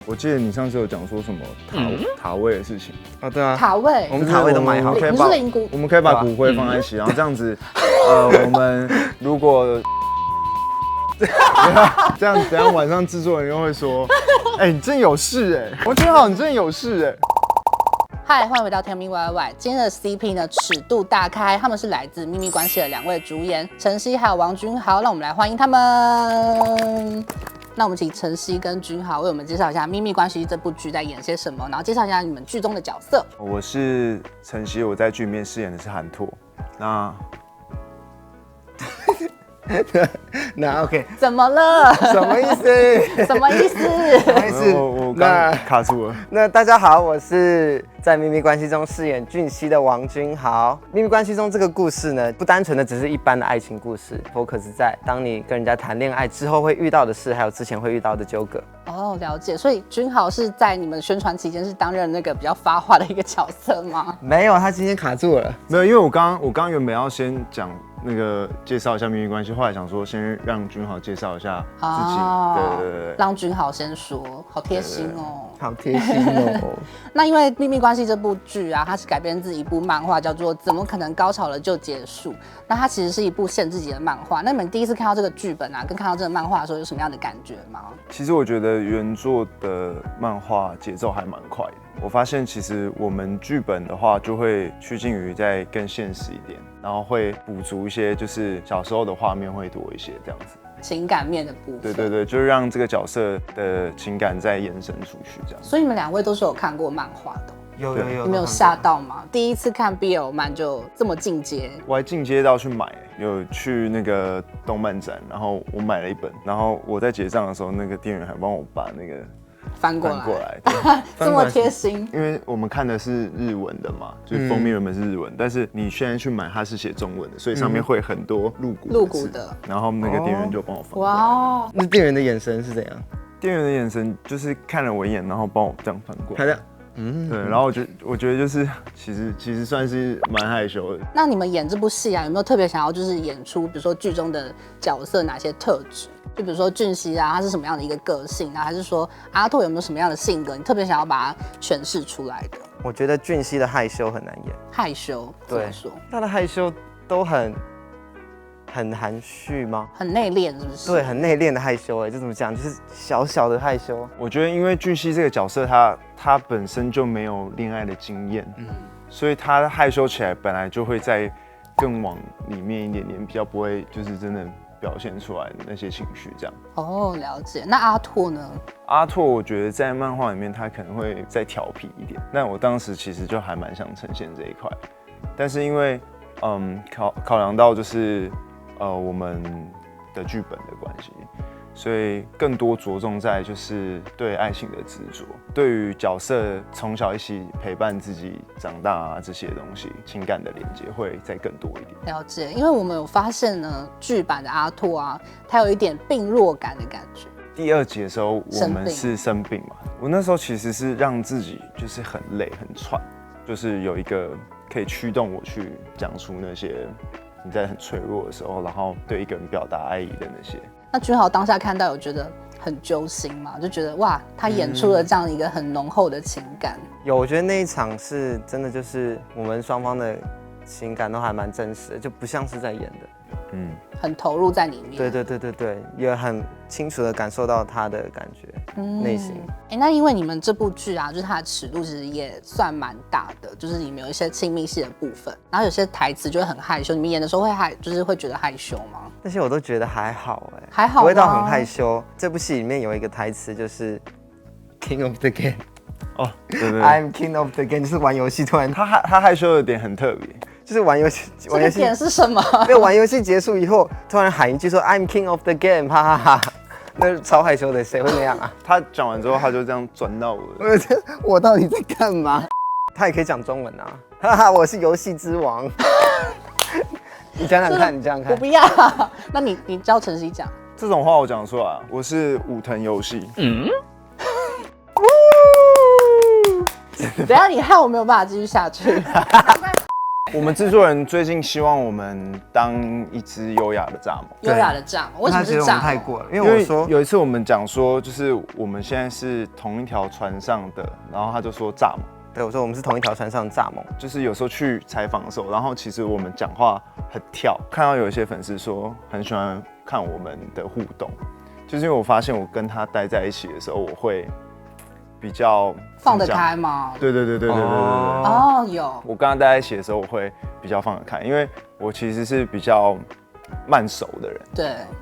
我记得你上次有讲说什么塔位的事情啊，对啊，塔位，我们塔位都买好，你是灵骨，我们可以把骨灰放在一起，然后这样子，我们如果这样晚上制作人又会说，哎，你真有事哎，王君豪，你真有事哎。嗨，欢迎回到甜蜜 YY。今天的 CP 呢，尺度大开，他们是来自《秘密关系》的2位主演陈曦还有王君豪，让我们来欢迎他们。那我们请陈曦跟君豪为我们介绍一下《秘密关系》这部剧在演些什么，然后介绍一下你们剧中的角色。我是陈曦，我在剧里面饰演的是韩拓。那 OK， 怎么了？什么意思？什么意思？什么意思？我刚卡住了。那大家好，我是在《秘密关系》中饰演俊熙的王君豪。《秘密关系》中这个故事呢，不单纯的只是一般的爱情故事 ，focus 在当你跟人家谈恋爱之后会遇到的事，还有之前会遇到的纠葛。哦，了解。所以君豪是在你们宣传期间是担任那个比较发话的一个角色吗？没有，他今天卡住了。没有，因为我刚原本要先讲那个介绍一下秘密关系，后来想说先让君豪介绍一下自己。哦，对，让君豪先说，好贴心哦。好贴心哦。那因为《秘密关系》这部剧啊，它是改编自一部漫画，叫做《怎么可能高潮了就结束》。那它其实是一部限制级的漫画。那你们第一次看到这个剧本啊，跟看到这个漫画的时候，有什么样的感觉吗？其实我觉得原作的漫画节奏还蛮快的。我发现其实我们剧本的话，就会趋近于再更现实一点，然后会补足一些就是小时候的画面会多一些这样子。情感面的部分，对，就是让这个角色的情感再延伸出去这样。所以你们2位都是有看过漫画的。有，你们有吓到吗？第一次看 BL 漫就这么进阶？我还进阶到去买，有去那个动漫展，然后我买了一本，然后我在结账的时候，那个店员还帮我把那个翻过来，这么贴心。因为我们看的是日文的嘛，就是封面原本是日文，但是你现在去买它是写中文的，所以上面会很多露骨的，然后那个店员就帮我翻过来。哇，那店员的眼神是怎样？店员的眼神就是看了我一眼，然后帮我这样翻过来。他对，然后我觉得就是其实算是蛮害羞的。那你们演这部戏啊，有没有特别想要就是演出，比如说剧中的角色哪些特质？就比如说俊熙啊，他是什么样的一个个性啊？还是说阿拓有没有什么样的性格，你特别想要把它诠释出来的？我觉得俊熙的害羞很难演。害羞？怎么说？他的害羞都很含蓄吗？很内敛是不是？对，很内敛的害羞，这怎么讲？就是小小的害羞。我觉得因为俊熙这个角色他本身就没有恋爱的经验，所以他害羞起来本来就会再更往里面一点点，比较不会就是真的表现出来的那些情绪这样。哦，了解。那阿拓呢？阿拓我觉得在漫画里面他可能会再调皮一点，但我当时其实就还蛮想呈现这一块，但是因为考量到就是我们的剧本的关系，所以更多着重在就是对爱情的执着，对于角色从小一起陪伴自己长大啊这些东西，情感的连接会再更多一点。了解，因为我们有发现呢，剧版的阿拓啊，他有一点病弱感的感觉。第2集的时候，我们是生病嘛，我那时候其实是让自己就是很累很喘，就是有一个可以驱动我去讲出那些你在很脆弱的时候，然后对一个人表达爱意的那些。那君豪当下看到有觉得很揪心吗？就觉得哇，他演出了这样一个很浓厚的情感。有，我觉得那一场是真的，就是我们双方的情感都还蛮真实的，就不像是在演的。很投入在里面。对，也很清楚的感受到他的感觉，内心。那因为你们这部剧啊，就是它的尺度其实也算蛮大的，就是里面有一些亲密戏的部分，然后有些台词就会很害羞。你们演的时候就是会觉得害羞吗？那些我都觉得还好还好吗？不会到很害羞。这部戏里面有一个台词就是 King of the Game。哦，对，I'm King of the Game， 就是玩游戏突然他害羞的点很特别。就是玩游戏，这个点是什么？没有，玩游戏结束以后，突然喊一句说 "I'm King of the Game"， 哈哈哈，那超害羞的，谁会那样啊？他讲完之后，他就这样转到我，我到底在干嘛？他也可以讲中文啊，哈哈，我是游戏之王。你讲讲看，你讲讲看。我不要，那你教陈曦讲。这种话我讲出来，我是武藤游戏。等一下你害我没有办法继续下去。我们制作人最近希望我们当一只优雅的蚱蜢。优雅的蚱蜢，为什么是蚱蜢？太过了，因为我说有一次我们讲说，就是我们现在是同一条船上的，然后他就说蚱蜢。对，我说我们是同一条船上的蚱蜢。就是有时候去采访的时候，然后其实我们讲话很跳，看到有一些粉丝说很喜欢看我们的互动，就是因为我发现我跟他待在一起的时候，我会比较放得开吗？对。哦，有。我跟他待在一起的时候，我会比较放得开，因为我其实是比较慢熟的人。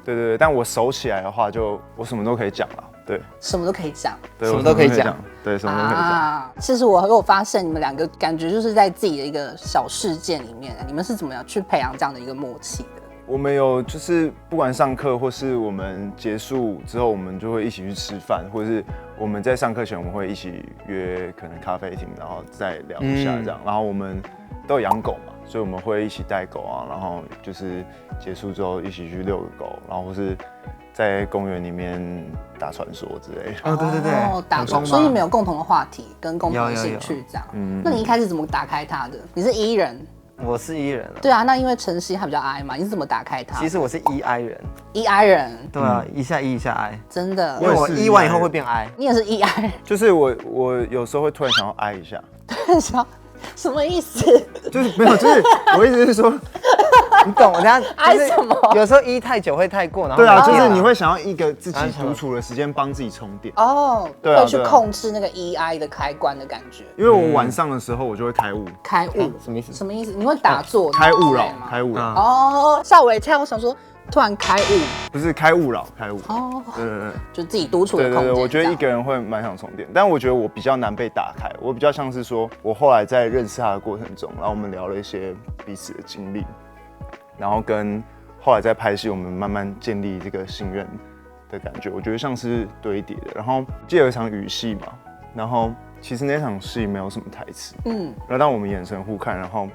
对，但我熟起来的话，就我什么都可以讲了。对，什么都可以讲，对，什么都可以讲，对，什么都可以讲。其实我发现你们两个感觉就是在自己的一个小事件里面，你们是怎么样去培养这样的一个默契的？我们有就是不管上课或是我们结束之后，我们就会一起去吃饭，或者是我们在上课前我们会一起约可能咖啡厅，然后再聊一下这样。然后我们都有养狗嘛，所以我们会一起带狗啊，然后就是结束之后一起去遛个狗，然后或是在公园里面打传说之类的。哦，对，打传说，所以你们有共同的话题跟共同的兴趣这样。那你一开始怎么打开它的？你是 E 人。我是 E 人了。对啊，那因为晨曦他比较 I 嘛，你是怎么打开他？其实我是 EI 人。EI 人。对啊，一下 E 一下 I。真的。因为我 E 完以后会变 I。你也是 EI 人。就是我有时候会突然想要 I 一下。突然想，什么意思？就是没有，就是我意思是说，你懂我等下 I 什么？有时候 E 太久会太过，然后对啊，就是你会想要一个自己独处的时间帮自己充电。哦，会去控制那个 EI 的开关的感觉。因为我晚上的时候我就会开悟。开悟什么意思？什么意思？你会打坐？开悟了，开悟了。哦，吓我一跳，我想说突然开悟，不是开悟了，开悟。哦，对，就自己独处的空间。对，我觉得一个人会蛮想充电，但我觉得我比较难被打开。我比较像是说，我后来在认识他的过程中，然后我们聊了一些彼此的经历，然后跟后来在拍戏，我们慢慢建立这个信任的感觉。我觉得像是堆叠的。然后记得有一场雨戏嘛，然后其实那场戏没有什么台词，然后当我们眼神互看，然后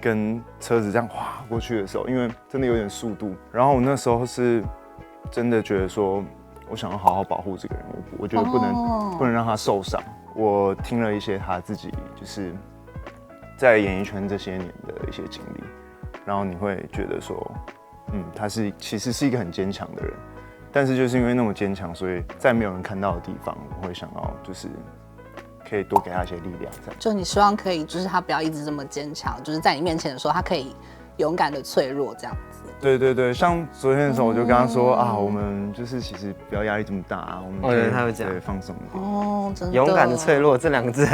跟车子这样划过去的时候，因为真的有点速度，然后我那时候是真的觉得说，我想要好好保护这个人，我觉得不能让他受伤。我听了一些他自己就是在演艺圈这些年的一些经历，然后你会觉得说，他其实是一个很坚强的人，但是就是因为那么坚强，所以在没有人看到的地方，我会想要就是可以多给他一些力量。就你希望可以，就是他不要一直这么坚强，就是在你面前的时候，他可以勇敢的脆弱这样子。对，像昨天的时候，我就跟他说我们就是其实不要压力这么大啊，我们他会讲对放松一点。哦，真的。勇敢的脆弱这两个字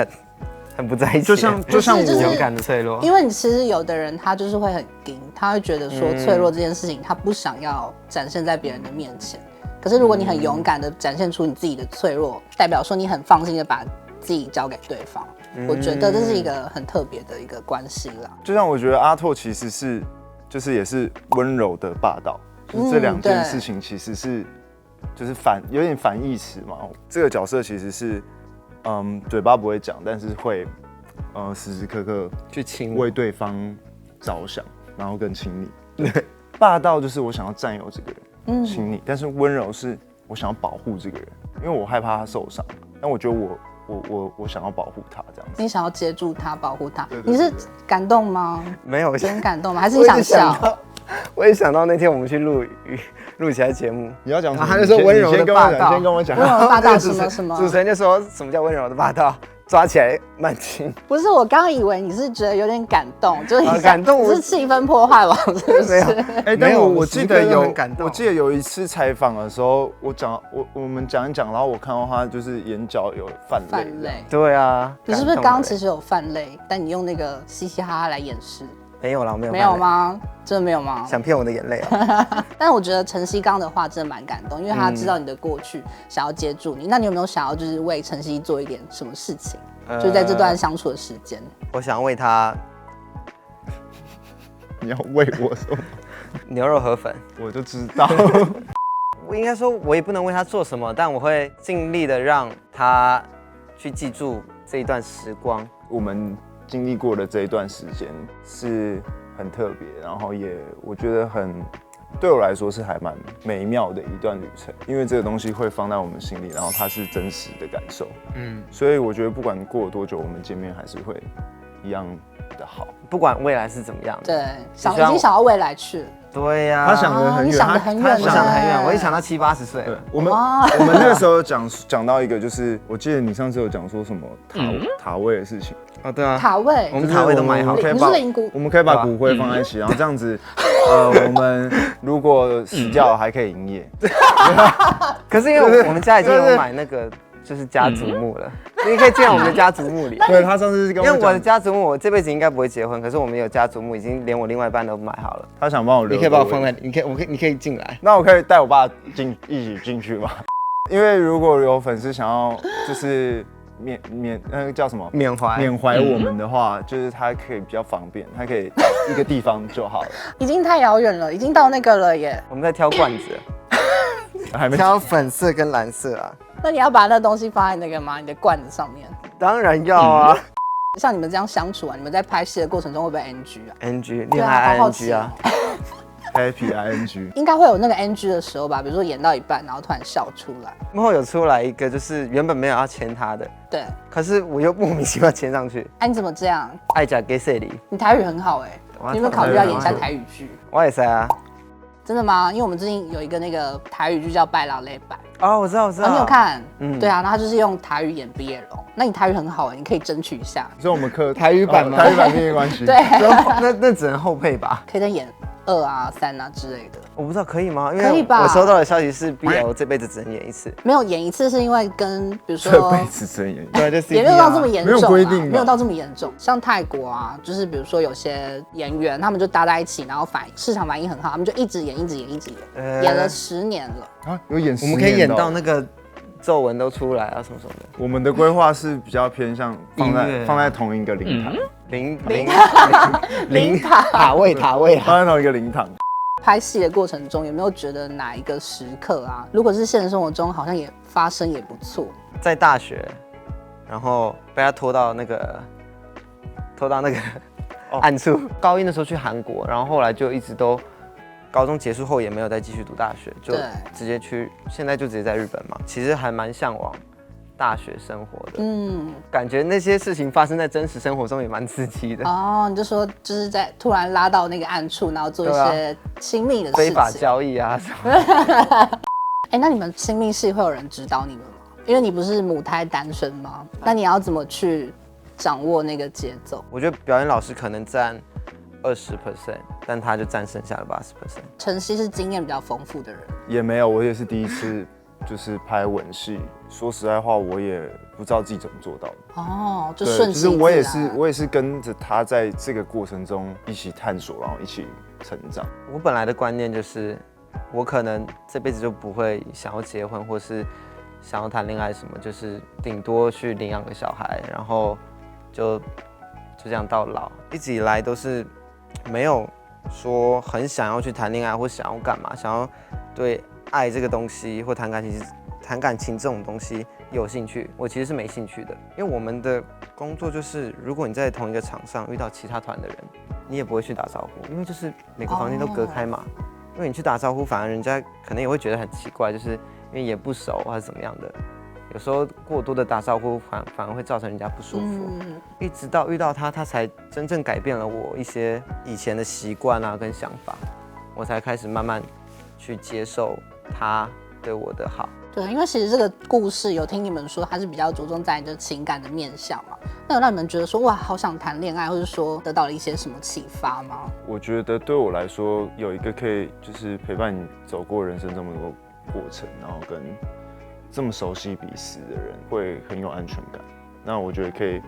很不在一起。就像我勇敢的脆弱，因为你其实有的人他就是会很硬，他会觉得说脆弱这件事情他不想要展现在别人的面前。可是如果你很勇敢的展现出你自己的脆弱，代表说你很放心的把自己交给对方。我觉得这是一个很特别的一个关系啦。就像我觉得阿拓其实是就是也是温柔的霸道，就是这两件事情其实是就是有点反义词嘛。这个角色其实是嘴巴不会讲，但是会时时刻刻去为对方着想，然后更亲你。霸道就是我想要占有这个人，亲你，但是温柔是我想要保护这个人，因为我害怕他受伤。但我觉得我想要保护他这样子。你想要接住他，保护他。你是感动吗？没有，真感动吗？还是你想笑？我也想到那天我们去录起来节目，你要讲什么？他就说温柔的霸道，先跟我讲。温柔的霸道什么？主持人就说什么叫温柔的霸道？抓起来慢亲。不是，我刚刚以为你是觉得有点感动，就是感动，是气氛破坏王，是不是？但我记得有一次采访的时候，我们讲一讲，然后我看到他就是眼角有泛泪。对啊，你是不是刚刚其实有泛泪，但你用那个嘻嘻哈哈来掩饰？没有啦，没有吗？真的没有吗？想骗我的眼泪啊！但是我觉得晨曦刚的话真的蛮感动，因为他知道你的过去，想要接住你。那你有没有想要就是为晨曦做一点什么事情？就在这段相处的时间，我想为他。你要为我什么？牛肉河粉，我就知道。我应该说，我也不能为他做什么，但我会尽力的让他去记住这一段时光。我们经历过的这一段时间是很特别，然后也我觉得对我来说是还蛮美妙的一段旅程，因为这个东西会放在我们心里，然后它是真实的感受，所以我觉得不管过了多久，我们见面还是会一样的好。不管未来是怎么样的。对，已希望经想到未来去了。对呀、他想得很远，你想得很远我想得很远，欸我一想到70、80岁对了。我们那个时候讲到一个，就是我记得你上次有讲说什么塔位的事情啊，对啊，塔位我，们塔位都买好你可以把是灵骨我们可以把骨灰放在一起，然后这样子，我们如果死掉还可以营业。可是因为我们家已经有买那个就是家族墓了，你可以进到我们的家族墓里。对他上次是跟我因为我的讲，家族墓，我这辈子应该不会结婚，可是我们有家族墓，已经连我另外一半都买好了。他想帮我留，你可以把我放在，你可以进来。那我可以带我爸一起进去吗？因为如果有粉丝想要就是那个叫什么缅怀我们的话，就是他可以比较方便，他可以一个地方就好了。已经太遥远了，已经到那个了耶。我们在挑罐子，还没挑粉色跟蓝色啊。那你要把那东西放在那个吗？你的罐子上面。当然要啊。像你们这样相处啊，你们在拍戏的过程中会不会 NG 啊？ NG 对啊恋爱好好奇 ING 哦啊。 happy ing。应该会有那个 NG 的时候吧，比如说演到一半，然后突然笑出来。幕后有出来一个，就是原本没有要签他的，对，可是我又莫名其妙签上去。哎、你怎么这样？爱甲给谁里？你台语很好哎、你有没有考虑要演一下台语剧？我也是啊。真的吗？因为我们最近有一个那个台语剧叫《拜老雷拜》，哦，我知道。你有看？嗯对啊，那他就是用台语演毕业龙。那你台语很好哎、你可以争取一下。所以我们课台语版吗台语版没关系。对，那只能后配吧？可以再演2啊、3啊之类的。我不知道可以吗？因为可以吧我收到的消息是 BL 这辈子只能演一次。没有演一次是因为跟比如这说辈子真演。对，就是也没有到这么严重、啊，没有规定吧没有到这么严重。像泰国啊，就是比如说有些演员，他们就搭在一起，然后市场反应很好，他们就一直演，演了10年了。啊，有演10我们可以演年到那个皱纹都出来啊，什么什么的。我们的规划是比较偏向音乐啊放在同一个灵堂，灵塔位啊。放在同一个灵堂。拍戏的过程中，有没有觉得哪一个时刻啊，如果是现实生活中，好像也发生也不错？在大学，然后被他拖到那个暗处。高一的时候去韩国，然后后来就一直都，高中结束后也没有再继续读大学，就对直接去，现在就直接在日本嘛。其实还蛮向往大学生活的，嗯，感觉那些事情发生在真实生活中也蛮刺激的。哦，你就说就是在突然拉到那个暗处，然后做一些亲密的事情。非法交易啊什么。哎，那你们亲密戏会有人指导你们吗？因为你不是母胎单身吗？那你要怎么去掌握那个节奏？我觉得表演老师可能占20%，但他就占剩下的80%。晨曦是经验比较丰富的人，也没有，我也是第一次就是拍吻戏。说实在话，我也不知道自己怎么做到的。哦，就对，顺其就是我也自然是，我也是跟着他在这个过程中一起探索，然后一起成长。我本来的观念就是，我可能这辈子就不会想要结婚，或是想要谈恋爱什么，就是顶多去领养个小孩，然后就这样到老。一直以来都是没有说很想要去谈恋爱，或想要干嘛，想要对爱这个东西或谈感情这种东西有兴趣。我其实是没兴趣的，因为我们的工作就是，如果你在同一个场上遇到其他团的人，你也不会去打招呼，因为就是每个房间都隔开嘛。因为你去打招呼，反而人家可能也会觉得很奇怪，就是因为也不熟还是怎么样的。有时候过多的打招呼反而会造成人家不舒服。一直到遇到他，他才真正改变了我一些以前的习惯啊跟想法，我才开始慢慢去接受他对我的好。对，因为其实这个故事有听你们说，它是比较着重在你的情感的面向嘛。那有让你们觉得说，哇，好想谈恋爱，或者说得到了一些什么启发吗？我觉得对我来说，有一个可以就是陪伴你走过人生这么多过程，然后跟这么熟悉彼此的人，会很有安全感。那我觉得可以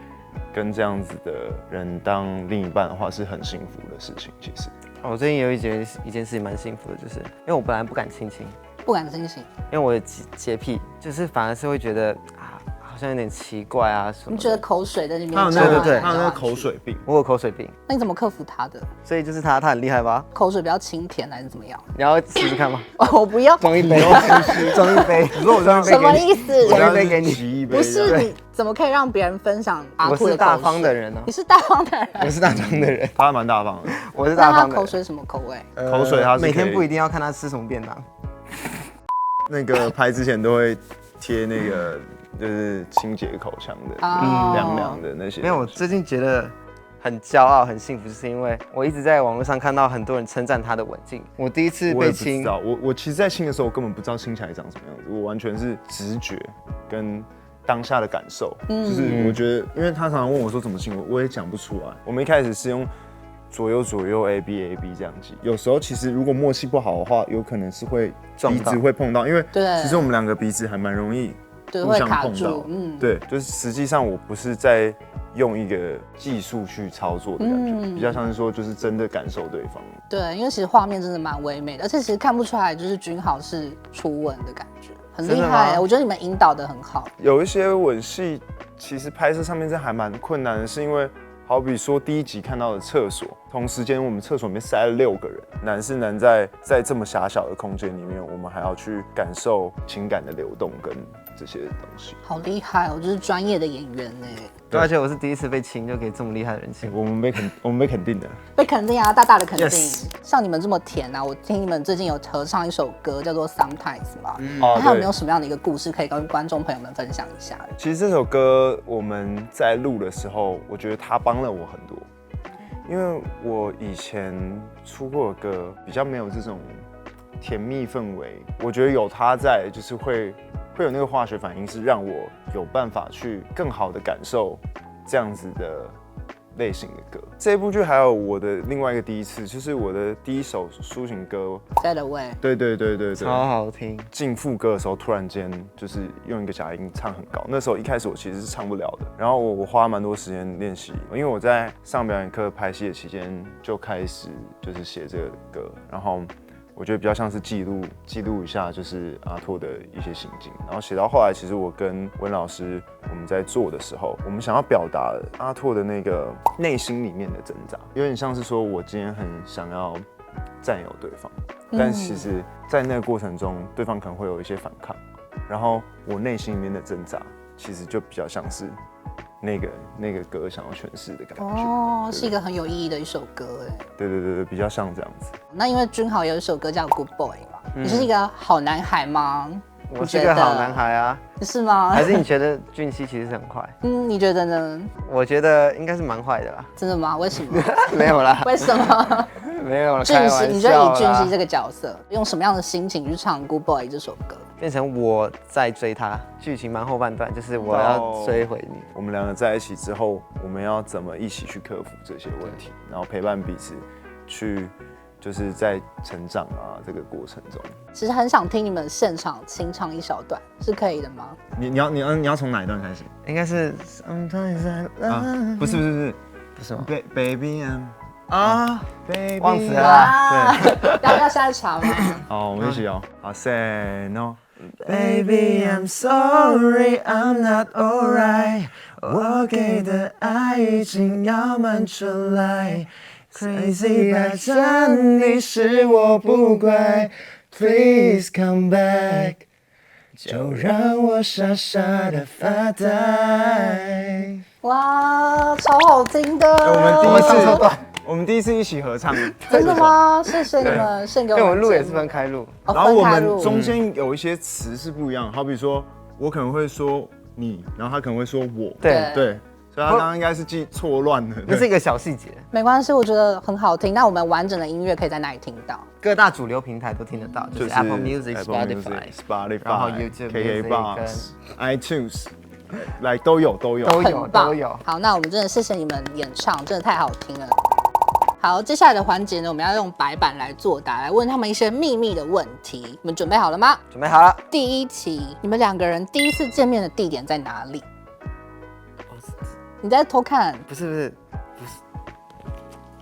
跟这样子的人当另一半的话，是很幸福的事情。其实，我最近有一件事情蛮幸福的，就是因为我本来不敢亲亲，不敢相信，因为我有洁癖，就是反而是会觉得啊，好像有点奇怪啊什么的。你觉得口水在那边他有交换来交换去？对他有那个口水病，我有口水病，那你怎么克服它的？所以就是他很厉害吧？口水比较清甜还是怎么样？你要试试看吗？我不要，装一杯，装一杯，你说我装一杯什么给你？意思？装一杯给你洗一杯不是你怎么可以让别人分享阿我兔的是大方口水的人啊你是大方的人。我是大方的人，他蛮大方的。我是那他大方的人。口水什么口味？口水他是可以每天不一定要看他吃什么便当。那个拍之前都会贴那个就是清洁口腔的，哦凉凉的那些。没有，我最近觉得很骄傲、很幸福，就是因为我一直在网络上看到很多人称赞他的吻劲。我第一次我也不被亲知，道，我其实，在亲的时候，我根本不知道亲起来长什么样子，我完全是直觉跟当下的感受。就是我觉得，因为他常常问我说怎么亲，我也讲不出来。我们一开始是用左右 A B 这样挤，有时候其实如果默契不好的话，有可能是会鼻子会碰到，因为其实我们两个鼻子还蛮容易互相碰到。对，就是实际上我不是在用一个技术去操作的感觉，比较像是说就是真的感受对方。对，因为其实画面真的蛮唯美的，而且其实看不出来就是君豪是初吻的感觉，很厉害。我觉得你们引导的很好。有一些吻戏其实拍摄上面真还蛮困难的，是因为好比说第一集看到的厕所，同时间我们厕所里面塞了6个人，难是难在这么狭小的空间里面，我们还要去感受情感的流动跟这些东西。好厉害哦，就是专业的演员呢。对，而且我是第一次被亲就给这么厉害的人亲，我们被肯定的，被肯定啊，大大的肯定。像你们这么甜啊，我听你们最近有合唱一首歌叫做《Sometimes》嘛，还有没有什么样的一个故事可以跟观众朋友们分享一下？其实这首歌我们在录的时候，我觉得它帮了我很多，因为我以前出过的歌比较没有这种甜蜜氛围，我觉得有它在，就是会有那个化学反应，是让我有办法去更好的感受这样子的类型的歌。这部剧还有我的另外一个第一次，就是我的第一首抒情歌《Fade Away》。对，超好听。进副歌的时候，突然间就是用一个假音唱很高。那时候一开始我其实是唱不了的，然后我花蛮多时间练习，因为我在上表演课拍戏的期间就开始就是写这个歌，然后我觉得比较像是记录一下，就是阿拓的一些心境。然后写到后来，其实我跟文老师我们在做的时候，我们想要表达阿拓的那个内心里面的挣扎，有点像是说我今天很想要占有对方，但其实在那个过程中，对方可能会有一些反抗，然后我内心里面的挣扎，其实就比较像是那个歌想要诠释的感觉。哦，是一个很有意义的一首歌哎。对，比较像这样子。那因为君豪有一首歌叫《Good Boy》嘛，你是一个好男孩吗？我是个好男孩啊。是吗？还是你觉得俊熙其实很坏？你觉得呢？我觉得应该是蛮坏的啦。真的吗？为什么？没有啦。为什么？没有啦。俊熙，你觉得以俊熙这个角色，用什么样的心情去唱《Good Boy》这首歌？变成我在追他，剧情蛮后半段，就是我要追回你。我们两个在一起之后，我们要怎么一起去克服这些问题，然后陪伴彼此去。就是在成长啊这个过程中，其实很想听你们现场清唱一小段，是可以的吗？你要从哪一段开始？应该是不是吗 ？Baby I'm baby 忘词了，对，要下去查吗？好，我们一起哦。好 ，Say No。Baby I'm sorry I'm not alright， 我给的爱已经要满出来。Crazy 霸占你是我不怪 ，Please come back， 就让我傻傻的发呆。哇，超好听的！我们第一次一起合唱，真的吗？谢谢你们献给我们。因为我们录也是分开录，然后我们中间有一些词是不一样，好比说我可能会说你，然后他可能会说我，对。所以他刚刚应该是记错乱了，那是一个小细节，没关系，我觉得很好听。那我们完整的音乐可以在哪里听到？各大主流平台都听得到，就是 Apple Music、Spotify， 然后 YouTube、KKBox、iTunes， 来都有。很棒。好，那我们真的谢谢你们演唱，真的太好听了。好，接下来的环节呢，我们要用白板来作答，来问他们一些秘密的问题。你们准备好了吗？准备好了。第一题，你们两个人第一次见面的地点在哪里？你在偷看？不是，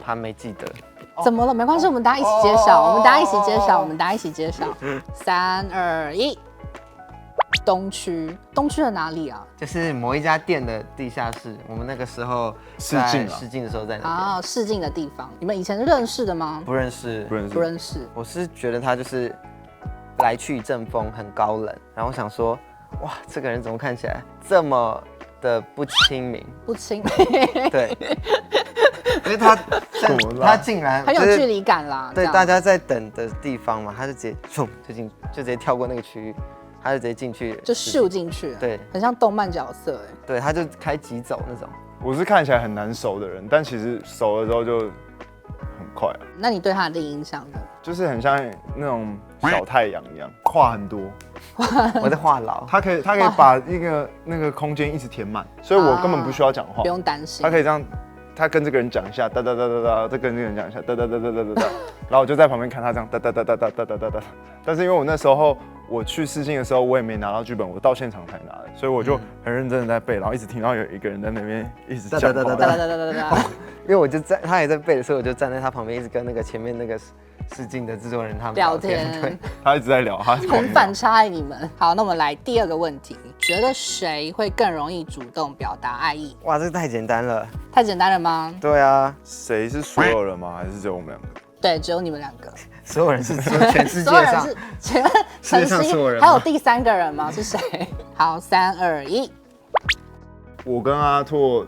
他没记得。怎么了？没关系，我们大家一起揭晓。我们大家一起揭晓。3、2、1。东区的哪里啊？就是某一家店的地下室。我们那个时候试镜的时候在那边。啊，试镜的地方。你们以前是认识的吗？不认识。我是觉得他就是来去一阵风，很高冷。然后我想说，哇，这个人怎么看起来这么的不亲民？对，因为他竟然很有距离感啦。对，大家在等的地方嘛，他就直接跳过那个区域，他就直接进去，就咻进去了，对，很像动漫角色哎。对，他就开急走那种。我是看起来很难熟的人，但其实熟了之后就很快了，那你对他的第一印象呢？就是很像那种小太阳一样，话很多。我在话痨，他可以把那个空间一直填满，所以我根本不需要讲话，不用担心。他可以这样，他跟这个人讲一下，哒哒哒哒哒，再跟这个人讲一下，哒哒哒哒哒哒哒，然后我就在旁边看他这样哒哒哒哒哒哒哒哒哒。但是因为我那时候我去试镜的时候，我也没拿到剧本，我到现场才拿的，所以我就很认真的在背，然后一直听到有一个人在那边一直讲话。因为我就在他也在背的时候，我就站在他旁边，一直跟那个前面那个试镜的制作人他们聊天。对，他一直在聊，他很反差欸你们。好，那我们来第二个问题，觉得谁会更容易主动表达爱意？哇，这个太简单了。太简单了吗？对啊，谁是所有人吗？还是只有我们两个？对，只有你们两个。所有人是说全世界上，请问晨曦还有第三个人吗？是谁？好，3、2、1。我跟阿拓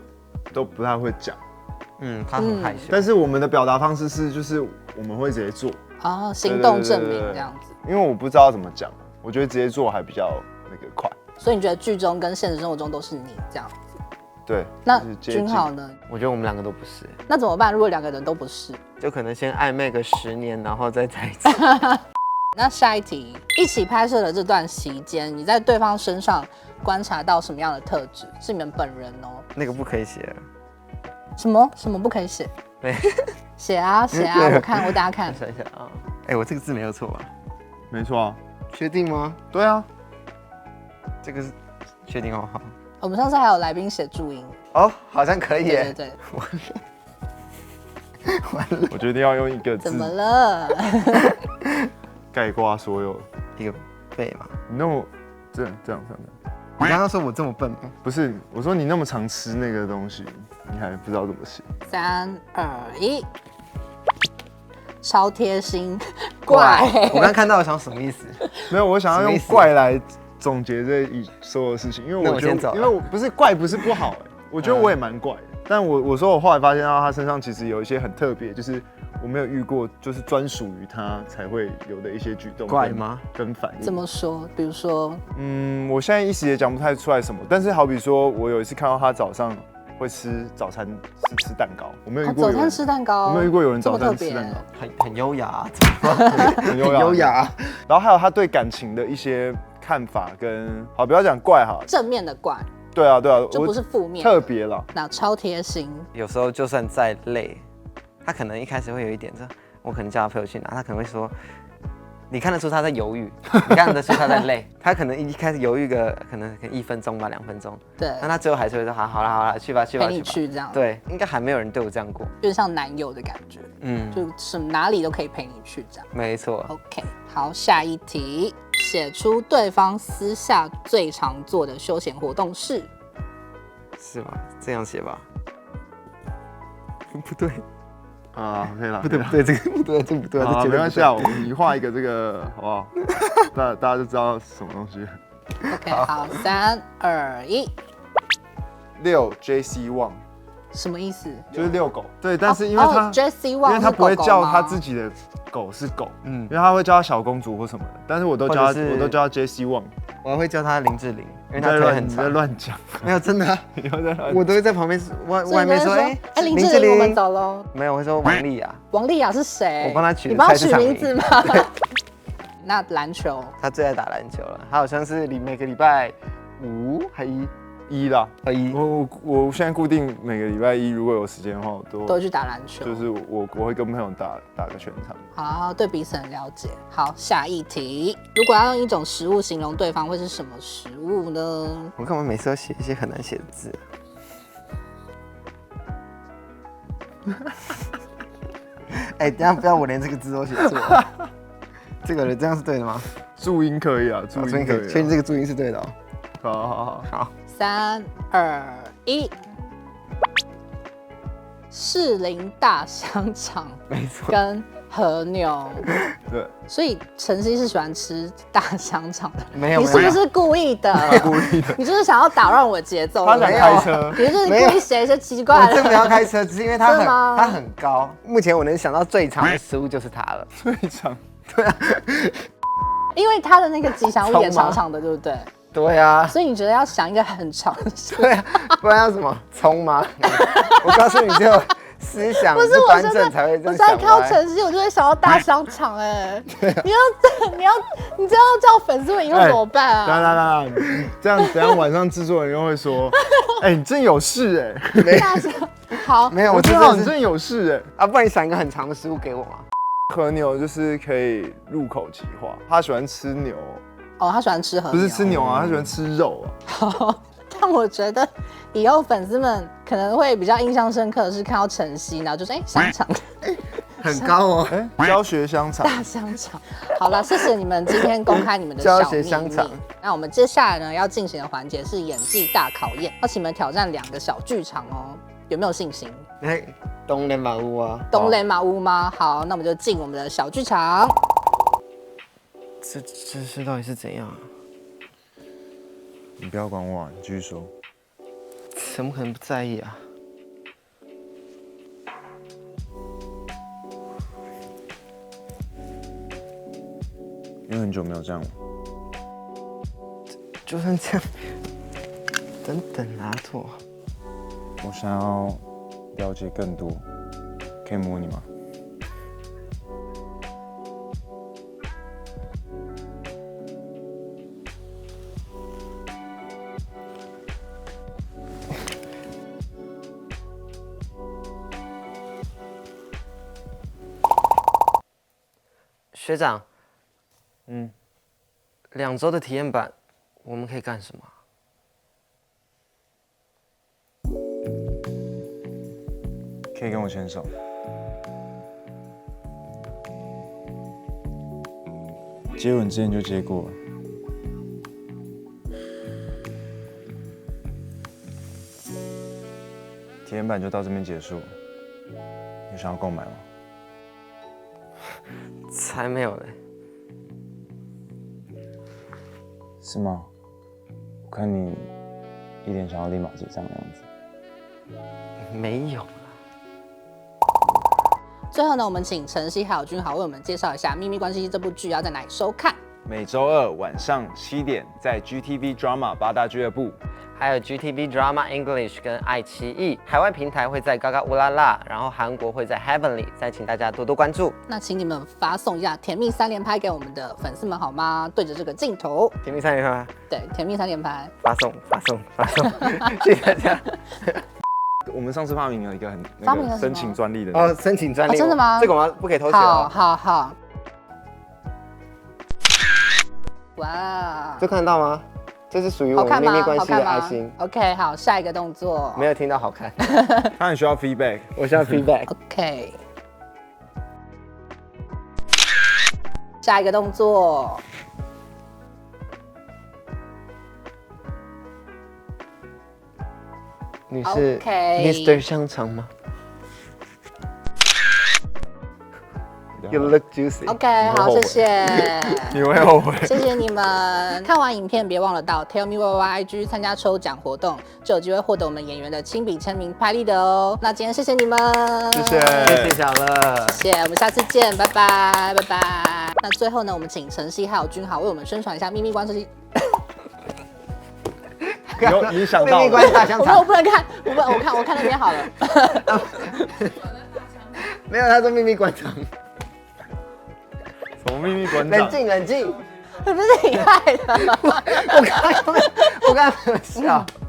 都不太会讲，他很害羞。但是我们的表达方式是，就是我们会直接做，哦，行动证明这样子。因为我不知道怎么讲，我觉得直接做还比较那个快。所以你觉得剧中跟现实生活中都是你这样子？对。那君豪呢？我觉得我们两个都不是。那怎么办？如果两个人都不是，就可能先暧昧个10年，然后再在一起。那下一题，一起拍摄的这段期间，你在对方身上观察到什么样的特质？是你们本人哦。那个不可以写。什么不可以写？对，写啊，我等下看。想一下啊，我这个字没有错吧？没错啊。确定吗？对啊，这个是确定哦。好，我们上次还有来宾写注音。哦，好像可以耶。对。完了。我决定要用一个字。怎么了？概括所有。一个背嘛。你那么这样。你刚刚说我这么笨吗？不是，我说你那么常吃那个东西，你还不知道怎么写。3、2、1，超贴心，怪。我刚看到，我想什么意思？没有，我想要用怪来总结这所有事情，因为我觉得，因为我不是怪，不是不好我觉得我也蛮怪的。但我说我后来发现到他身上其实有一些很特别，就是我没有遇过，就是专属于他才会有的一些举动。怪吗？跟反应。怎么说？比如说，我现在一时也讲不太出来什么。但是好比说，我有一次看到他早上会吃早餐，是吃蛋糕。我没有遇过早餐吃蛋糕。我没有遇过有人早餐吃蛋糕，很优雅，很优雅。然后还有他对感情的一些看法跟，好不要讲怪哈，正面的怪。对啊，就不是负面，特别啦。那超贴心，有时候就算再累，他可能一开始会有一点我可能叫他陪我去拿，他可能会说，你看得出他在犹豫，你看得出他在累，他可能一开始犹豫个可能1分钟吧，2分钟，对，但他最后还是会说好了，去吧，陪你去这样，对，应该还没有人对我这样过，有点像男友的感觉，就哪里都可以陪你去这样，没错。OK， 好，下一题。写出对方私下最常做的休闲活动是吗？这样写吧？不对啊，可以了。不对，这个不对，这不对。好，没关系啊，你画一个这个好不好？大家就知道什么东西。OK， 好，3、2、1。6 JC Wang。什么意思？就是遛狗。对，但是因为他Jessie Wang，因为他不会叫他自己的狗是狗，因为他会叫他小公主或什么的，但是我都叫他 Jessie Wang， 我还会叫他林志玲，因为他腿很长。你在乱讲，没有真的，我都会在旁边外面说，林志玲，我们走喽。没有，我会说王丽雅。王丽雅是谁？我帮他取，你帮他取名字吗？那篮球，他最爱打篮球了，他好像是每个礼拜5还1啦，1。我现在固定每个礼拜1，如果有时间的话，我都去打篮球。就是我会跟朋友打个全场。好，对彼此很了解。好，下一题，如果要用一种食物形容对方，会是什么食物呢？我干嘛每次都写一些很难写的字？等一下不要我连这个字都写错。这个人这样是对的吗？注音可以啊，注音可以。确定这个注音是对的哦。好。3、2、1。士林大香肠，没错，跟和牛。对，所以晨曦是喜欢吃大香肠的。没有，你是不是故意的？故意的。你就是想要打乱我节奏。他想开车，你就是故意写一些奇怪的。我真的要开车，只是因为他很高。目前我能想到最长的食物就是它了。最长。对啊。因为它的那个吉祥物也长长的，对不对？对啊，所以你觉得要想一个很长的对啊，不然要什么葱吗？我告诉你，只有思想不是端正才会这样我在想歪。挑城市，我就会想到大商场哎、你这样叫粉丝们以后怎么办啊？来，这样等下晚上制作人又会说，你真有事大商好，没有，我知我知道道你真有事啊，不然你想一个很长的食物给我嘛？和牛就是可以入口即化，他喜欢吃牛，哦，他喜欢吃和牛，不是吃牛啊，他喜欢吃肉啊。但我觉得以后粉丝们可能会比较印象深刻的是看到晨曦，然后就说香肠，很高哦。教学香肠，大香肠。好了，谢谢你们今天公开你们的教小秘密学香肠。那我们接下来呢要进行的环节是演技大考验，要请你们挑战2个小剧场哦，有没有信心？东联马屋啊，东雷马屋吗？好，那我们就进我们的小剧场。这到底是怎样啊？你不要管我啊，你继续说。怎么可能不在意啊？因为很久没有这样了。就算这样，等等啊，妥。我想要了解更多，可以摸你吗？学长嗯， 2周的体验版，我们可以干什么？可以跟我牵手。接吻之前就接过了。体验版就到这边结束了。有想要购买吗？才没有嘞。是吗？我看你一脸想要立马结账的样子。没有。最后呢，我们请晨曦还有君豪为我们介绍一下《秘密关系》这部剧要在哪里收看。每周二晚上7点，在 GTV Drama 8大俱乐部。还有 GTV Drama English 跟爱奇艺，海外平台会在嘎嘎乌拉拉，然后韩国会在 Heavenly， 再请大家多多关注。那请你们发送一下甜蜜3连拍给我们的粉丝们好吗？对着这个镜头，甜蜜3连拍，对，甜蜜3连拍。发送，谢谢大家。我们上次发明了一个发明了什么申请专利的哦，申请专利、哦真的吗这个我们不可以偷写好哦。好好。哇，这看得到吗？这是属于我们秘好看吗？密关系的好看吗爱心。 ？OK，好，下一个动作。没有听到好看，他很需要 feedback。我需要 feedback。 OK，下一个动作。你是 OK Mr. 香肠吗？You look juicy。 OK，好，谢谢。你会后悔。谢谢你们！看完影片别忘了到 Tell Me YY IG 参加抽奖活动，就有机会获得我们演员的亲笔签名拍立得哦。那今天谢谢你们，谢谢谢谢小乐。谢谢，我们下次见，拜拜，拜拜。那最后呢，我们请晨曦还有君豪为我们宣传一下秘密关系。有影响到秘密关系大香我肠。不能看，我看那边好了。没有，他说秘密关肠。什么秘密馆冷长？静冷静，不是你害的。我刚刚没有笑。